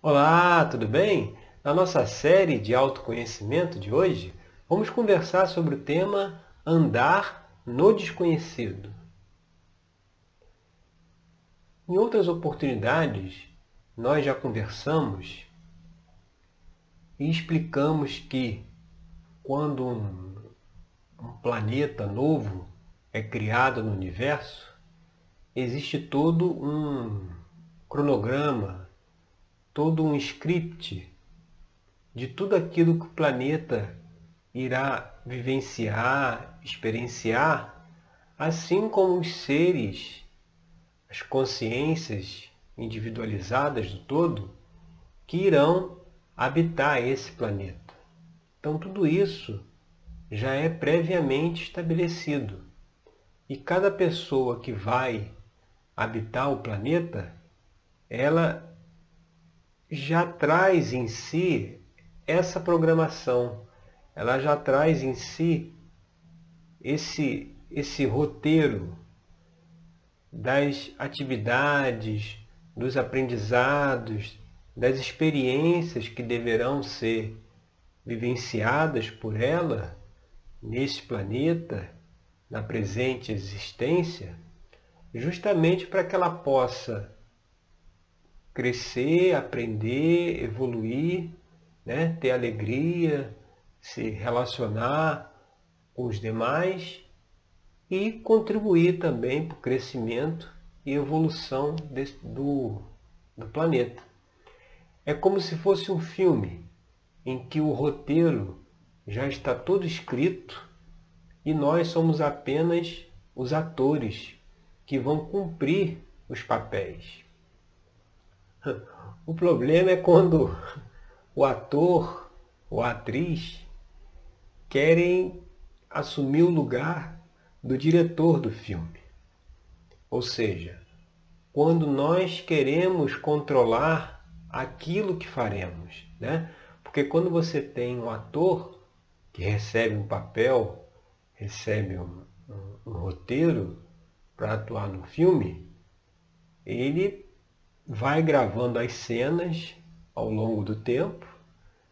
Olá, tudo bem? Na nossa série de autoconhecimento de hoje, vamos conversar sobre o tema andar no desconhecido. Em outras oportunidades, nós já conversamos e explicamos que quando um planeta novo é criado no universo, existe todo um cronograma, todo um script de tudo aquilo que o planeta irá vivenciar, experienciar, assim como os seres, as consciências individualizadas do todo, que irão habitar esse planeta. Então, tudo isso já é previamente estabelecido. E cada pessoa que vai habitar o planeta, ela já traz em si essa programação, ela já traz em si esse roteiro das atividades, dos aprendizados, das experiências que deverão ser vivenciadas por ela neste planeta, na presente existência, justamente para que ela possa crescer, aprender, evoluir, né? Ter alegria, se relacionar com os demais e contribuir também para o crescimento e evolução do planeta. É como se fosse um filme em que o roteiro já está todo escrito e nós somos apenas os atores que vão cumprir os papéis. O problema é quando o ator ou a atriz querem assumir o lugar do diretor do filme. Ou seja, quando nós queremos controlar aquilo que faremos, né? Porque quando você tem um ator que recebe um papel, recebe um roteiro para atuar no filme, ele vai gravando as cenas ao longo do tempo,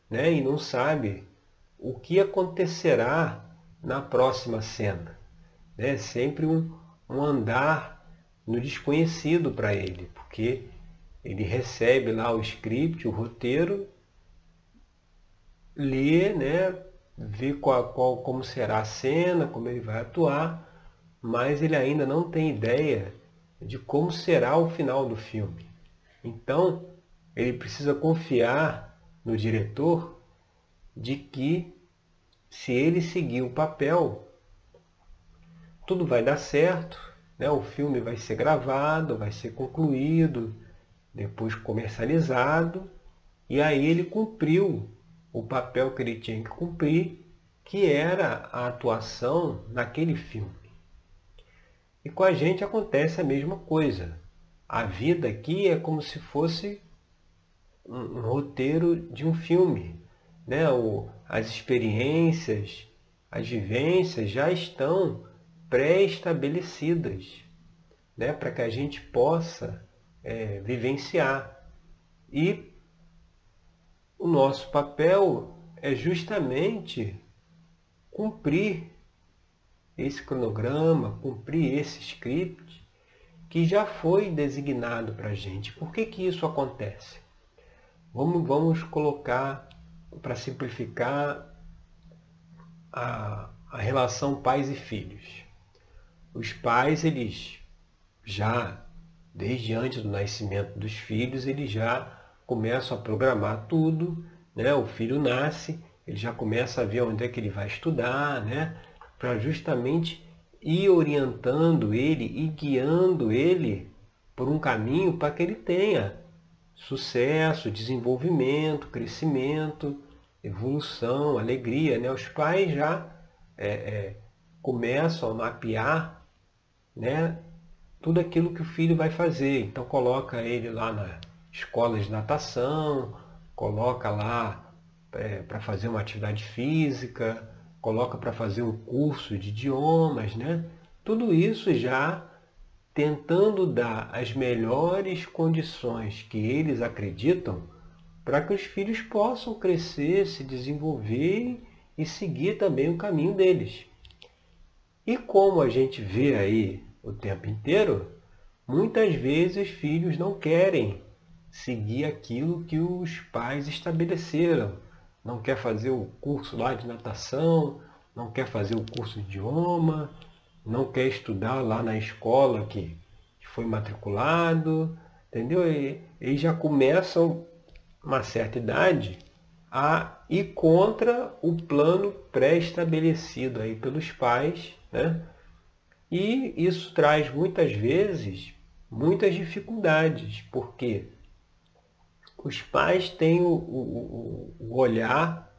né? E não sabe o que acontecerá na próxima cena. É sempre um andar no desconhecido para ele, porque ele recebe lá o script, o roteiro, lê, né, vê como será a cena, como ele vai atuar, mas ele ainda não tem ideia de como será o final do filme. Então, ele precisa confiar no diretor de que, se ele seguir o papel, tudo vai dar certo, né? O filme vai ser gravado, vai ser concluído, depois comercializado, e aí ele cumpriu o papel que ele tinha que cumprir, que era a atuação naquele filme. E com a gente acontece a mesma coisa. A vida aqui é como se fosse um roteiro de um filme, né? As experiências, as vivências já estão pré-estabelecidas, né? Para que a gente possa vivenciar. E o nosso papel é justamente cumprir esse cronograma, cumprir esse script que já foi designado para a gente. Por que que isso acontece? Vamos colocar, para simplificar, a relação pais e filhos. Os pais, eles já, desde antes do nascimento dos filhos, eles já começam a programar tudo, né? O filho nasce, ele já começa a ver onde é que ele vai estudar, né? Para justamente ir orientando ele e guiando ele por um caminho para que ele tenha sucesso, desenvolvimento, crescimento, evolução, alegria, né? Os pais já começam a mapear, né, tudo aquilo que o filho vai fazer. Então coloca ele lá na escola de natação, coloca lá para fazer uma atividade física, coloca para fazer um curso de idiomas, né? Tudo isso já tentando dar as melhores condições que eles acreditam para que os filhos possam crescer, se desenvolver e seguir também o caminho deles. E como a gente vê aí o tempo inteiro, muitas vezes os filhos não querem seguir aquilo que os pais estabeleceram. Não quer fazer o curso lá de natação, não quer fazer o curso de idioma, não quer estudar lá na escola que foi matriculado, entendeu? E já começam, uma certa idade, a ir contra o plano pré-estabelecido aí pelos pais, né? E isso traz muitas vezes muitas dificuldades, porque os pais têm o olhar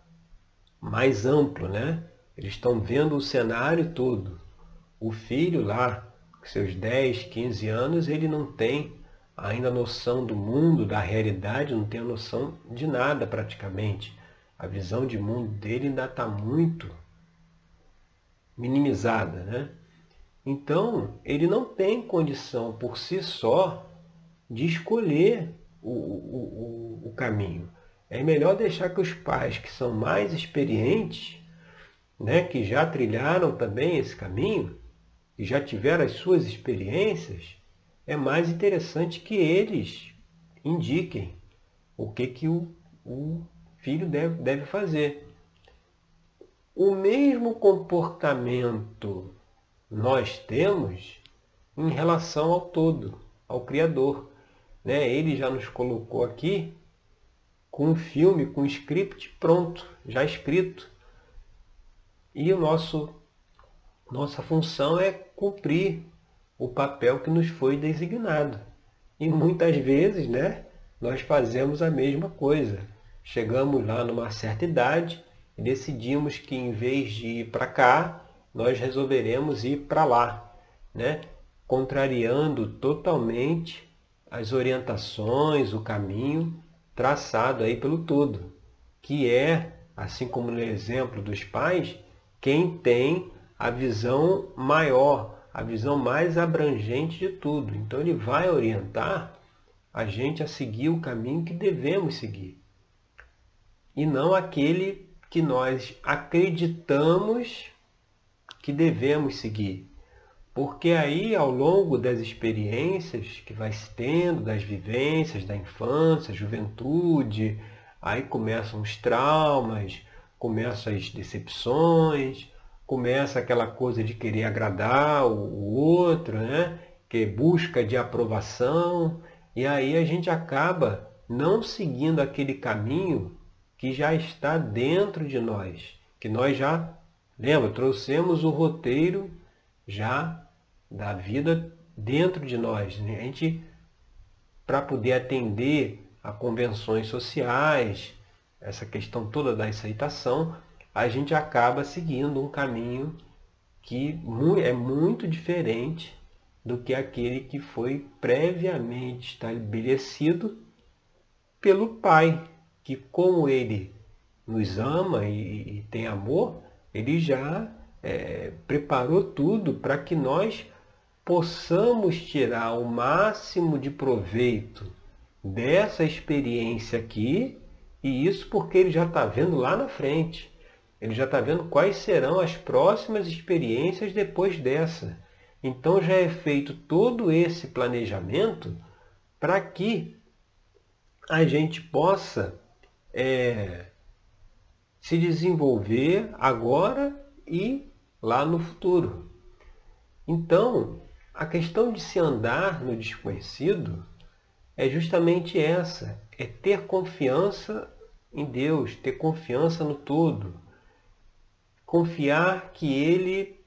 mais amplo, né? Eles estão vendo o cenário todo. O filho lá, com seus 10, 15 anos, ele não tem ainda noção do mundo, da realidade, não tem a noção de nada praticamente. A visão de mundo dele ainda está muito minimizada, né? Então, ele não tem condição por si só de escolher o caminho. É melhor deixar que os pais que são mais experientes, né, que já trilharam também esse caminho, que já tiveram as suas experiências, é mais interessante que eles indiquem o que o filho deve fazer. O mesmo comportamento nós temos em relação ao todo, ao Criador, né? Ele já nos colocou aqui com um filme, com um script pronto, já escrito. E nossa função é cumprir o papel que nos foi designado. E muitas vezes, né, nós fazemos a mesma coisa. Chegamos lá numa certa idade e decidimos que em vez de ir para cá, nós resolveremos ir para lá, né? Contrariando totalmente as orientações, o caminho traçado aí pelo todo, que é, assim como no exemplo dos pais, quem tem a visão maior, a visão mais abrangente de tudo. Então ele vai orientar a gente a seguir o caminho que devemos seguir, e não aquele que nós acreditamos que devemos seguir. Porque aí, ao longo das experiências que vai se tendo, das vivências da infância, juventude, aí começam os traumas, começam as decepções, começa aquela coisa de querer agradar o outro, né? Que busca de aprovação, e aí a gente acaba não seguindo aquele caminho que já está dentro de nós, que nós já, lembra, trouxemos o roteiro já da vida dentro de nós. A gente, para poder atender a convenções sociais, essa questão toda da aceitação, a gente acaba seguindo um caminho que é muito diferente do que aquele que foi previamente estabelecido pelo Pai, que como Ele nos ama e tem amor, Ele já preparou tudo para que nós possamos tirar o máximo de proveito dessa experiência aqui, e isso porque Ele já está vendo lá na frente. Ele já está vendo quais serão as próximas experiências depois dessa. Então já é feito todo esse planejamento para que a gente possa se desenvolver agora e lá no futuro. Então, a questão de se andar no desconhecido é justamente essa, é ter confiança em Deus, ter confiança no todo. Confiar que Ele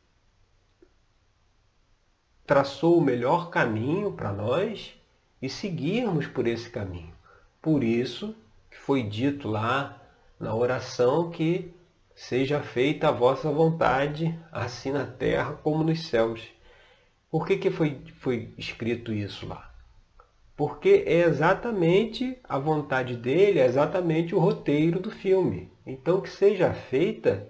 traçou o melhor caminho para nós e seguirmos por esse caminho. Por isso que foi dito lá na oração que seja feita a vossa vontade, assim na terra como nos céus. Por que foi escrito isso lá? Porque é exatamente a vontade dele, é exatamente o roteiro do filme. Então que seja feita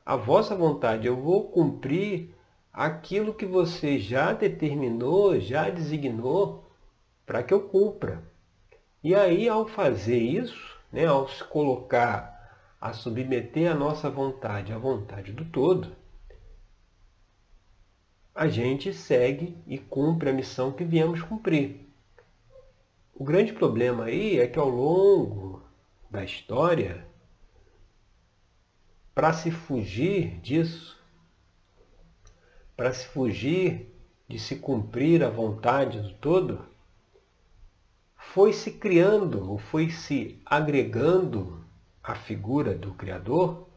a vossa vontade. Eu vou cumprir aquilo que você já determinou, já designou para que eu cumpra. E aí, ao fazer isso, né, ao se colocar, a submeter a nossa vontade à vontade do todo, a gente segue e cumpre a missão que viemos cumprir. O grande problema aí é que ao longo da história, para se fugir disso, para se fugir de se cumprir a vontade do todo, foi se criando, ou foi se agregando à figura do Criador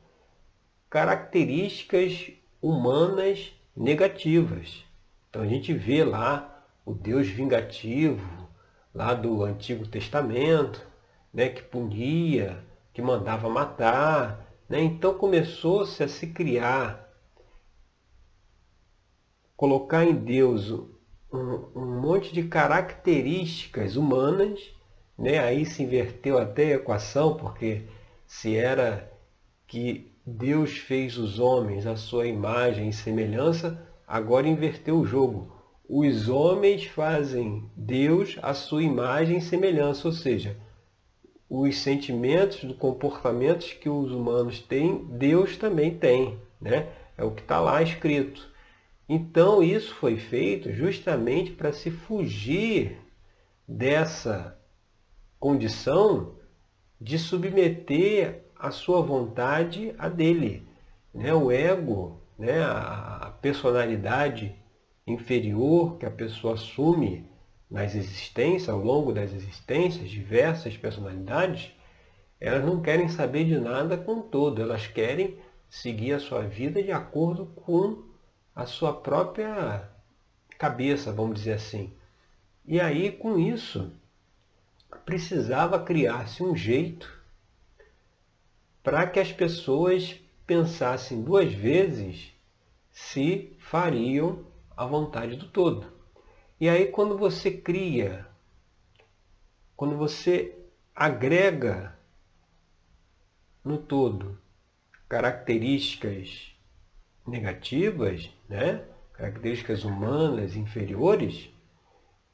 características humanas negativas. Então a gente vê lá o Deus vingativo, lá do Antigo Testamento, né, que punia, que mandava matar, né? Então começou-se a se criar, colocar em Deus um monte de características humanas, né? Aí se inverteu até a equação, porque se era que Deus fez os homens à sua imagem e semelhança, agora inverteu o jogo. Os homens fazem Deus à sua imagem e semelhança, ou seja, os sentimentos, os comportamentos que os humanos têm, Deus também tem, né? É o que está lá escrito. Então isso foi feito justamente para se fugir dessa condição de submeter a sua vontade a dele, né? O ego, né? A personalidade inferior que a pessoa assume nas existências, ao longo das existências, diversas personalidades, elas não querem saber de nada com o todo, elas querem seguir a sua vida de acordo com a sua própria cabeça, vamos dizer assim. E aí, com isso, precisava criar-se um jeito para que as pessoas pensassem duas vezes se fariam a vontade do todo. E aí, quando você cria, quando você agrega no todo características negativas, né? Características humanas inferiores,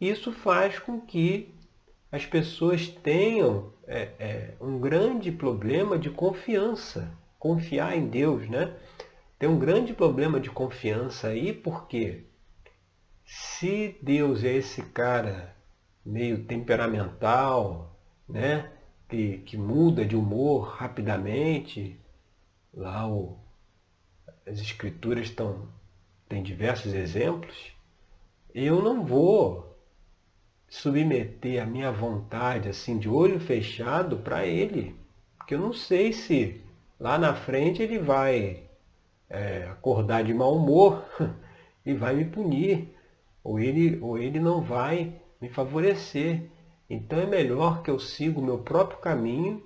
isso faz com que as pessoas tenham um grande problema de confiança, confiar em Deus, né? Tem um grande problema de confiança aí, porque se Deus é esse cara meio temperamental, né? Que muda de humor rapidamente, lá as escrituras têm diversos exemplos, eu não vou submeter a minha vontade assim de olho fechado para ele, porque eu não sei se lá na frente ele vai acordar de mau humor e vai me punir, ou ele não vai me favorecer. Então é melhor que eu siga o meu próprio caminho,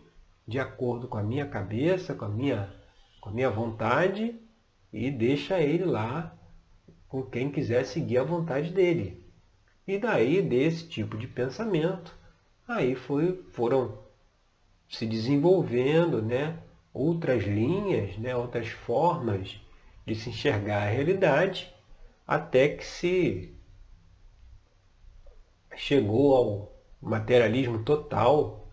de acordo com a minha cabeça, com a minha vontade, e deixa ele lá com quem quiser seguir a vontade dele. E daí, desse tipo de pensamento, aí foram se desenvolvendo, né, outras linhas, né, outras formas de se enxergar a realidade, até que se chegou ao materialismo total,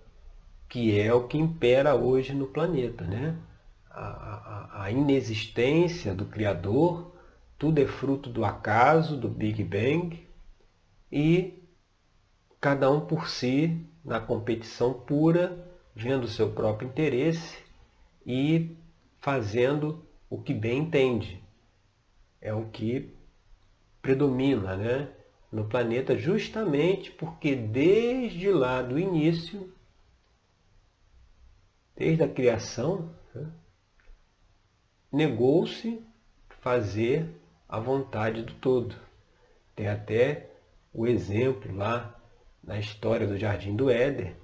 que é o que impera hoje no planeta, né? A inexistência do Criador, tudo é fruto do acaso, do Big Bang, e cada um por si, na competição pura, vendo o seu próprio interesse e fazendo o que bem entende. É o que predomina, né, no planeta, justamente porque desde lá do início, desde a criação, né, negou-se fazer a vontade do todo. Tem até o exemplo lá na história do Jardim do Éden,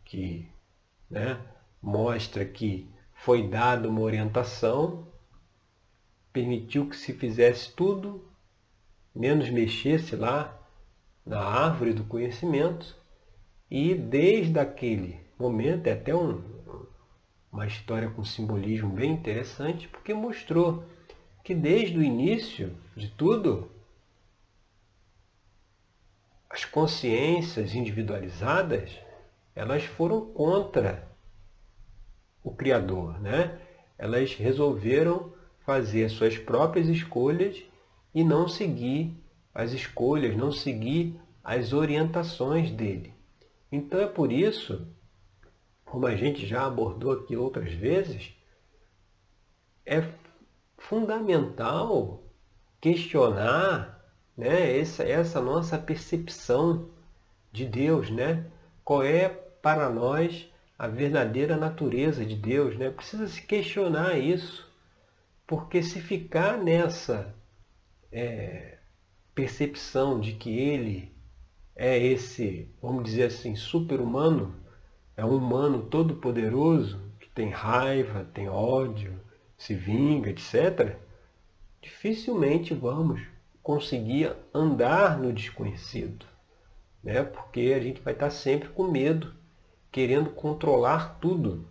que, né, mostra que foi dada uma orientação, permitiu que se fizesse tudo, menos mexesse lá na árvore do conhecimento, e desde aquele momento, é até uma história com simbolismo bem interessante, porque mostrou que desde o início de tudo, as consciências individualizadas elas foram contra o Criador, né? Elas resolveram fazer as suas próprias escolhas e não seguir as escolhas, não seguir as orientações dele. Então é por isso, como a gente já abordou aqui outras vezes, é fundamental questionar, né, essa nossa percepção de Deus, né? Qual é para nós a verdadeira natureza de Deus, né? Precisa se questionar isso, porque se ficar nessa percepção de que Ele é esse, vamos dizer assim, super-humano, é um humano todo-poderoso, que tem raiva, tem ódio, se vinga, etc., dificilmente vamos conseguir andar no desconhecido, né? Porque a gente vai estar sempre com medo, querendo controlar tudo,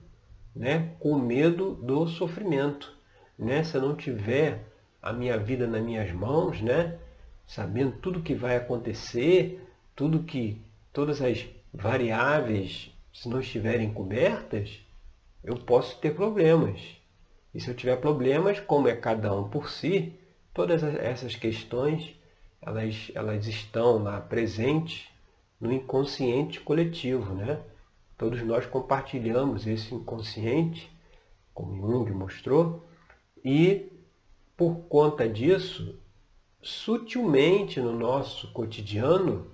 né? Com medo do sofrimento, né? Se eu não tiver a minha vida nas minhas mãos, né? Sabendo tudo que vai acontecer, todas as variáveis, se não estiverem cobertas, eu posso ter problemas. E se eu tiver problemas, como é cada um por si, todas essas questões, elas estão lá presentes no inconsciente coletivo, né? Todos nós compartilhamos esse inconsciente, como Jung mostrou, e por conta disso, sutilmente no nosso cotidiano,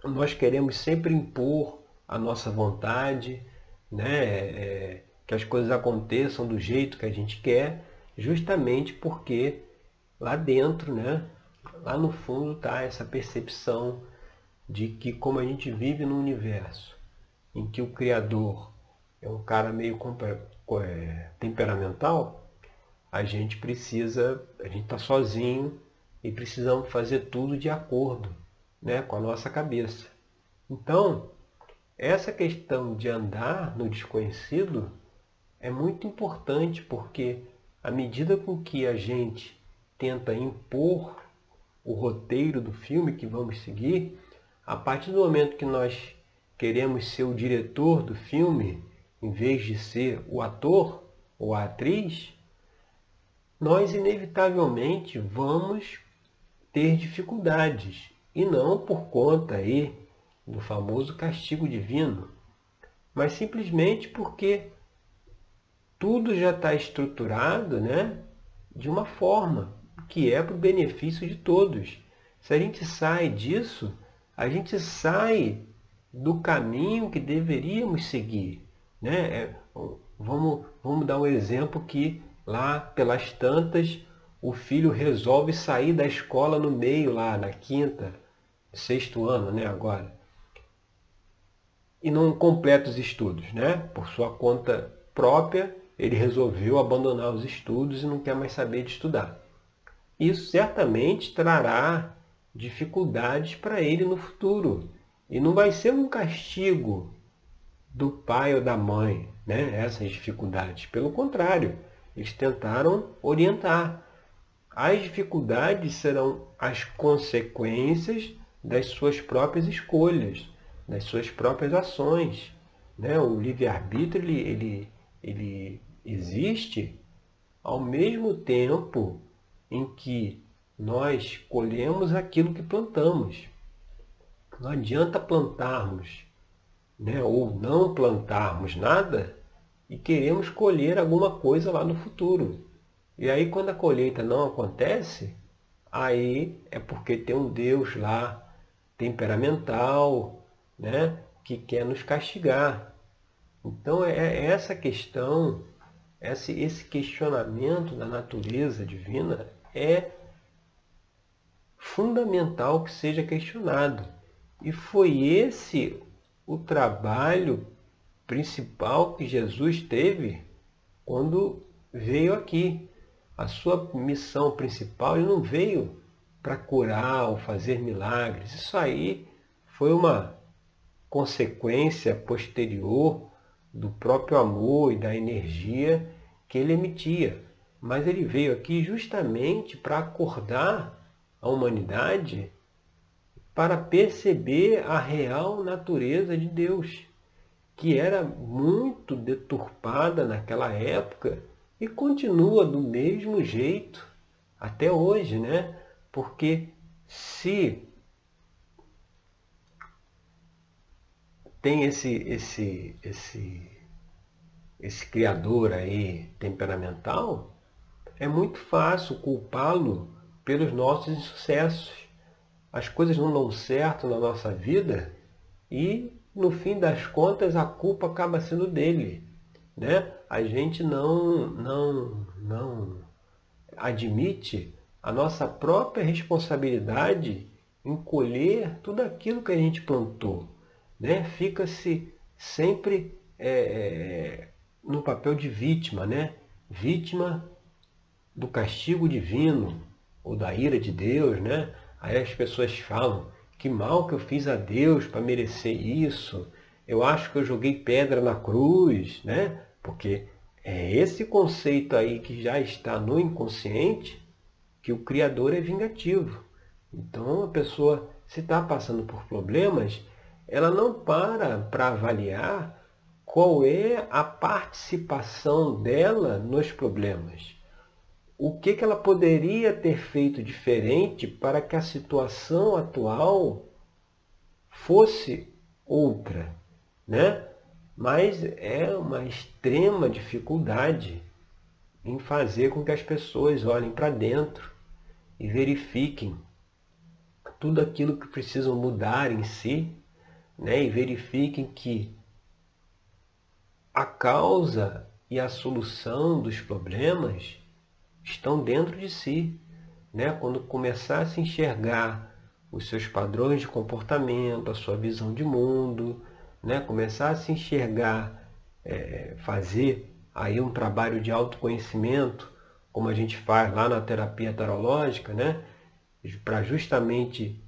nós queremos sempre impor a nossa vontade, né? Que as coisas aconteçam do jeito que a gente quer, justamente porque lá dentro, né? Lá no fundo está essa percepção de que, como a gente vive num universo em que o Criador é um cara meio temperamental, a gente está sozinho e precisamos fazer tudo de acordo, né, com a nossa cabeça. Então, essa questão de andar no desconhecido é muito importante, porque à medida com que a gente tenta impor o roteiro do filme que vamos seguir, a partir do momento que nós queremos ser o diretor do filme, em vez de ser o ator ou a atriz, nós inevitavelmente vamos ter dificuldades, e não por conta aí do famoso castigo divino, mas simplesmente porque tudo já está estruturado, né, de uma forma que é para o benefício de todos. Se a gente sai disso, a gente sai do caminho que deveríamos seguir, né? Vamos dar um exemplo que lá pelas tantas o filho resolve sair da escola no meio, lá na quinta, sexto ano, né, agora, e não completa os estudos, né? Por sua conta própria, ele resolveu abandonar os estudos e não quer mais saber de estudar. Isso certamente trará dificuldades para ele no futuro. E não vai ser um castigo do pai ou da mãe, né, essas dificuldades. Pelo contrário, eles tentaram orientar. As dificuldades serão as consequências das suas próprias escolhas, das suas próprias ações, né? O livre-arbítrio ele existe ao mesmo tempo em que nós colhemos aquilo que plantamos. Não adianta plantarmos, né, ou não plantarmos nada e queremos colher alguma coisa lá no futuro. E aí, quando a colheita não acontece, aí é porque tem um Deus lá temperamental, né, que quer nos castigar. Então é essa questão, esse questionamento da natureza divina é fundamental que seja questionado. E foi esse o trabalho principal que Jesus teve quando veio aqui. A sua missão principal, ele não veio para curar ou fazer milagres. Isso aí foi uma consequência posterior do próprio amor e da energia que ele emitia. Mas ele veio aqui justamente para acordar a humanidade para perceber a real natureza de Deus, que era muito deturpada naquela época e continua do mesmo jeito até hoje, né? Porque se tem esse criador aí temperamental, é muito fácil culpá-lo pelos nossos insucessos. As coisas não dão certo na nossa vida e, no fim das contas, a culpa acaba sendo dele, né? A gente não admite a nossa própria responsabilidade em colher tudo aquilo que a gente plantou, né? Fica-se sempre no papel de vítima, né? Vítima do castigo divino ou da ira de Deus, né? Aí as pessoas falam: que mal que eu fiz a Deus para merecer isso? Eu acho que eu joguei pedra na cruz, né? Porque é esse conceito aí que já está no inconsciente, que o Criador é vingativo. Então a pessoa, se está passando por problemas, ela não para avaliar qual é a participação dela nos problemas. O que ela poderia ter feito diferente para que a situação atual fosse outra, né? Mas é uma extrema dificuldade em fazer com que as pessoas olhem para dentro e verifiquem tudo aquilo que precisam mudar em si, né? E verifiquem que a causa e a solução dos problemas estão dentro de si, né? Quando começar a se enxergar os seus padrões de comportamento, a sua visão de mundo, né? Começar a se enxergar, fazer aí um trabalho de autoconhecimento, como a gente faz lá na terapia tarológica, né? Para justamente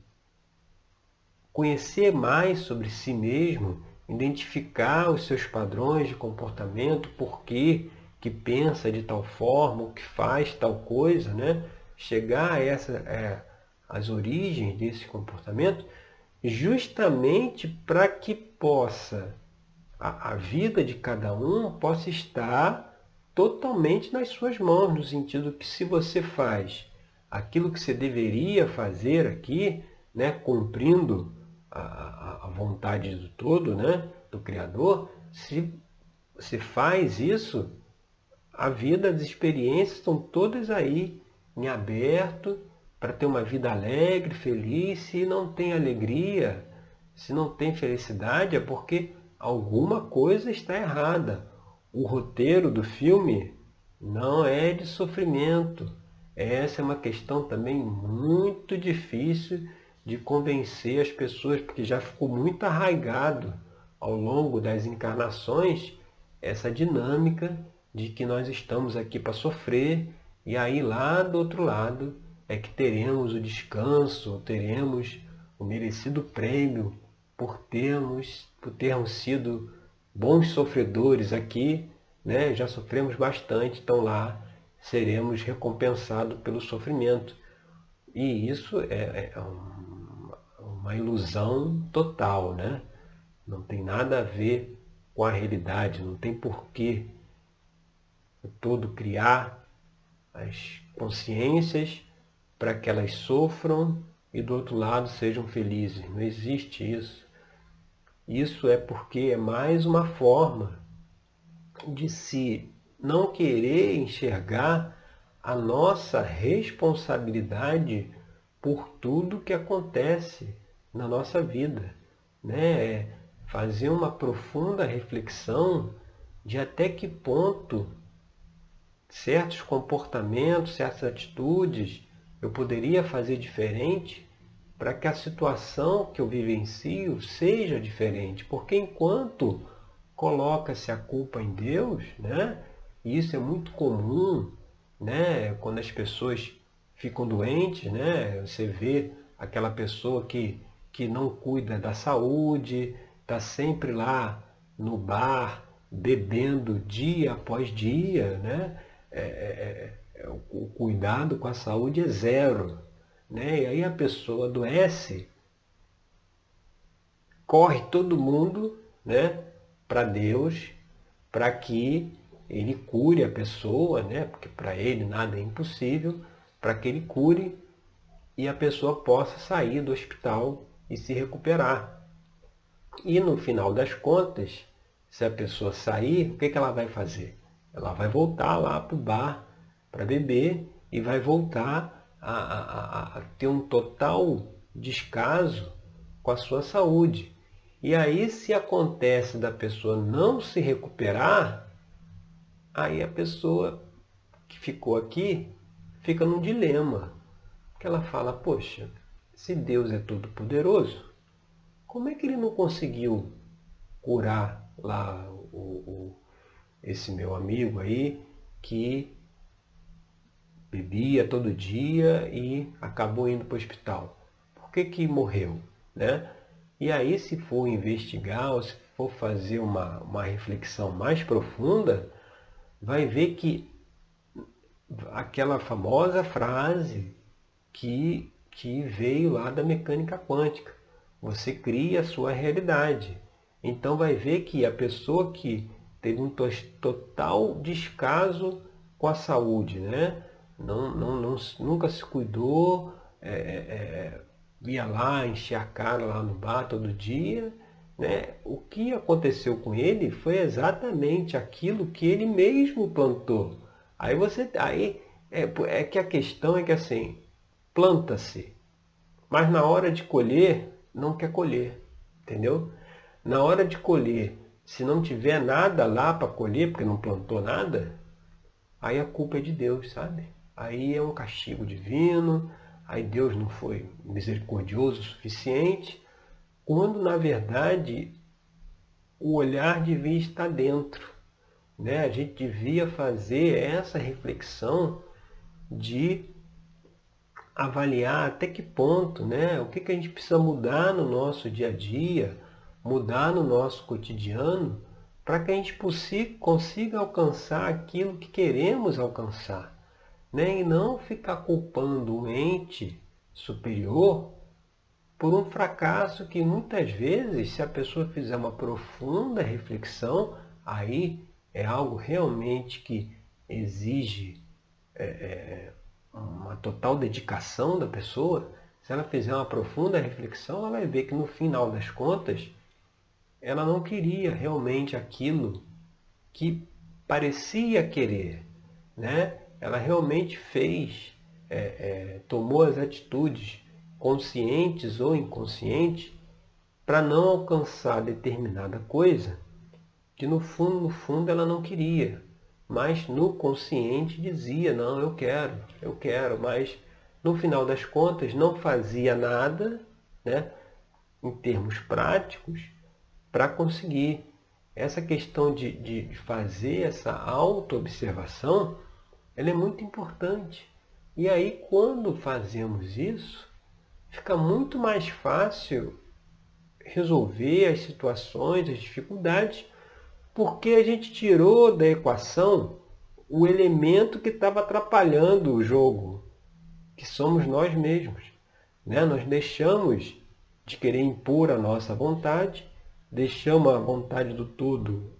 conhecer mais sobre si mesmo, identificar os seus padrões de comportamento, por que pensa de tal forma, o que faz tal coisa, né? Chegar a as origens desse comportamento, justamente para que a vida de cada um possa estar totalmente nas suas mãos, no sentido que, se você faz aquilo que você deveria fazer aqui, né, cumprindo a vontade do todo, né, do Criador, se você faz isso, a vida, as experiências estão todas aí em aberto para ter uma vida alegre, feliz. Se não tem alegria, se não tem felicidade, é porque alguma coisa está errada. O roteiro do filme não é de sofrimento. Essa é uma questão também muito difícil de convencer as pessoas, porque já ficou muito arraigado ao longo das encarnações essa dinâmica de que nós estamos aqui para sofrer, e aí lá do outro lado é que teremos o descanso, teremos o merecido prêmio por termos sido bons sofredores aqui, né? Já sofremos bastante, então lá seremos recompensados pelo sofrimento. E isso é uma ilusão total, né? Não tem nada a ver com a realidade, não tem porquê o todo criar as consciências para que elas sofram e do outro lado sejam felizes. Não existe isso. Isso é porque é mais uma forma de se não querer enxergar a nossa responsabilidade por tudo que acontece na nossa vida, né? Fazer uma profunda reflexão de até que ponto certos comportamentos, certas atitudes eu poderia fazer diferente para que a situação que eu vivencio seja diferente. Porque enquanto coloca-se a culpa em Deus, né? E isso é muito comum, né? Quando as pessoas ficam doentes, né? Você vê aquela pessoa que não cuida da saúde, está sempre lá no bar, bebendo dia após dia, né? O cuidado com a saúde é zero, né? E aí a pessoa adoece corre todo mundo, né, para Deus, para que ele cure a pessoa, né, porque para ele nada é impossível, para que ele cure e a pessoa possa sair do hospital e se recuperar. E no final das contas, se a pessoa sair, o que ela vai fazer? Ela vai voltar lá para o bar para beber e vai voltar a ter um total descaso com a sua saúde. E aí, se acontece da pessoa não se recuperar, aí a pessoa que ficou aqui fica num dilema. Que ela fala, poxa, se Deus é todo poderoso, como é que ele não conseguiu curar lá esse meu amigo aí que bebia todo dia e acabou indo para o hospital? Por que morreu, né? E aí, se for investigar, ou se for fazer uma reflexão mais profunda, vai ver que aquela famosa frase que veio lá da mecânica quântica. Você cria a sua realidade. Então vai ver que a pessoa que teve um total descaso com a saúde, né? Nunca se cuidou, ia lá, encher a cara lá no bar todo dia, né? O que aconteceu com ele foi exatamente aquilo que ele mesmo plantou. É que a questão é que assim, planta-se, mas na hora de colher, não quer colher, entendeu? Na hora de colher, se não tiver nada lá para colher, porque não plantou nada, aí a culpa é de Deus, sabe? Aí é um castigo divino, aí Deus não foi misericordioso o suficiente, quando na verdade o olhar devia estar dentro, né? A gente devia fazer essa reflexão de avaliar até que ponto, né? O que a gente precisa mudar no nosso dia a dia, mudar no nosso cotidiano, para que a gente consiga alcançar aquilo que queremos alcançar, né? E não ficar culpando um ente superior por um fracasso que muitas vezes, se a pessoa fizer uma profunda reflexão, aí é algo realmente que exige uma total dedicação da pessoa. Se ela fizer uma profunda reflexão, ela vai ver que no final das contas, ela não queria realmente aquilo que parecia querer, né? Ela realmente fez, tomou as atitudes conscientes ou inconscientes para não alcançar determinada coisa que no fundo ela não queria, mas no consciente dizia, não, eu quero, mas no final das contas não fazia nada, né, em termos práticos, para conseguir. Essa questão de fazer essa auto-observação, ela é muito importante. E aí, quando fazemos isso, fica muito mais fácil resolver as situações, as dificuldades, porque a gente tirou da equação o elemento que estava atrapalhando o jogo, que somos nós mesmos, né? Nós deixamos de querer impor a nossa vontade, deixamos a vontade do todo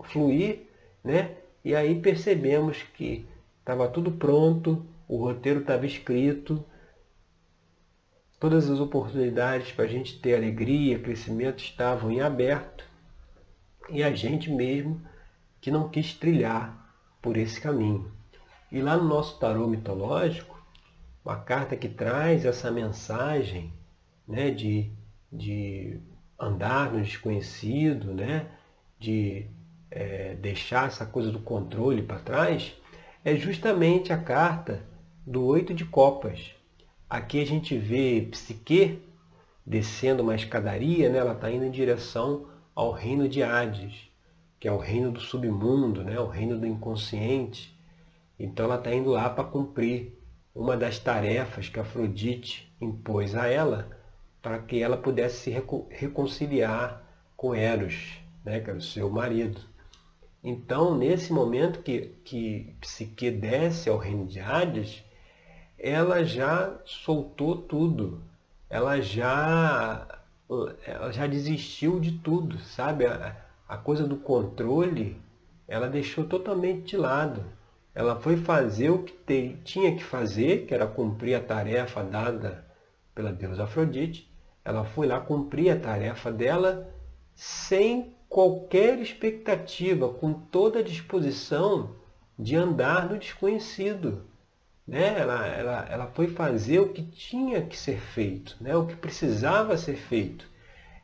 fluir, né? E aí percebemos que estava tudo pronto, o roteiro estava escrito, todas as oportunidades para a gente ter alegria, crescimento estavam em aberto, e a gente mesmo que não quis trilhar por esse caminho. E lá no nosso tarô mitológico, uma carta que traz essa mensagem, né, de andar no desconhecido, né, de deixar essa coisa do controle para trás, é justamente a carta do 8 de copas. Aqui a gente vê Psique descendo uma escadaria, né, ela está indo em direção ao reino de Hades, que é o reino do submundo, né, o reino do inconsciente. Então ela está indo lá para cumprir uma das tarefas que Afrodite impôs a ela, para que ela pudesse se reconciliar com Eros, né, que era o seu marido. Então, nesse momento que Psique desce ao reino de Hades, ela já soltou tudo. Ela já ela já desistiu de tudo, sabe? A coisa do controle, ela deixou totalmente de lado. Ela foi fazer o que tinha que fazer, que era cumprir a tarefa dada pela deusa Afrodite. Ela foi lá cumprir a tarefa dela sem qualquer expectativa, com toda a disposição de andar no desconhecido. Né? Ela foi fazer o que tinha que ser feito, né? O que precisava ser feito.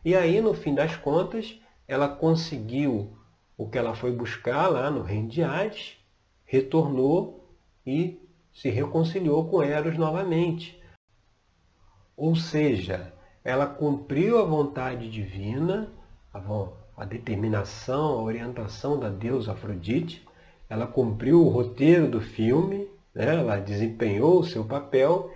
E aí, no fim das contas, ela conseguiu o que ela foi buscar lá no reino de Hades, retornou e se reconciliou com Eros novamente. Ou seja, ela cumpriu a vontade divina, a determinação, a orientação da deusa Afrodite, ela cumpriu o roteiro do filme, né? Ela desempenhou o seu papel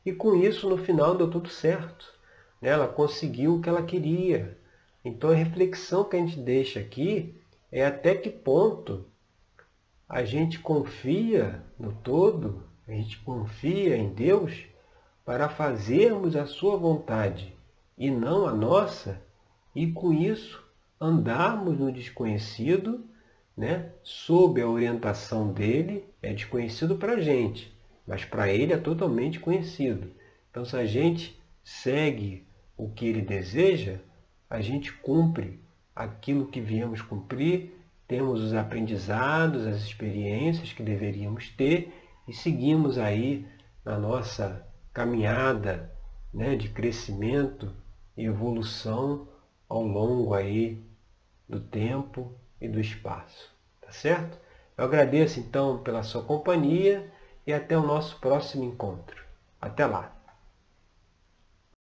e com isso no final deu tudo certo. Né? Ela conseguiu o que ela queria. Então a reflexão que a gente deixa aqui é até que ponto a gente confia no todo, a gente confia em Deus para fazermos a sua vontade e não a nossa, e com isso andarmos no desconhecido, né, sob a orientação dele. É desconhecido para a gente, mas para ele é totalmente conhecido. Então, se a gente segue o que ele deseja, a gente cumpre aquilo que viemos cumprir, temos os aprendizados, as experiências que deveríamos ter e seguimos aí na nossa caminhada, né, de crescimento e evolução ao longo aí do tempo e do espaço. Tá certo? Eu agradeço então pela sua companhia e até o nosso próximo encontro. Até lá!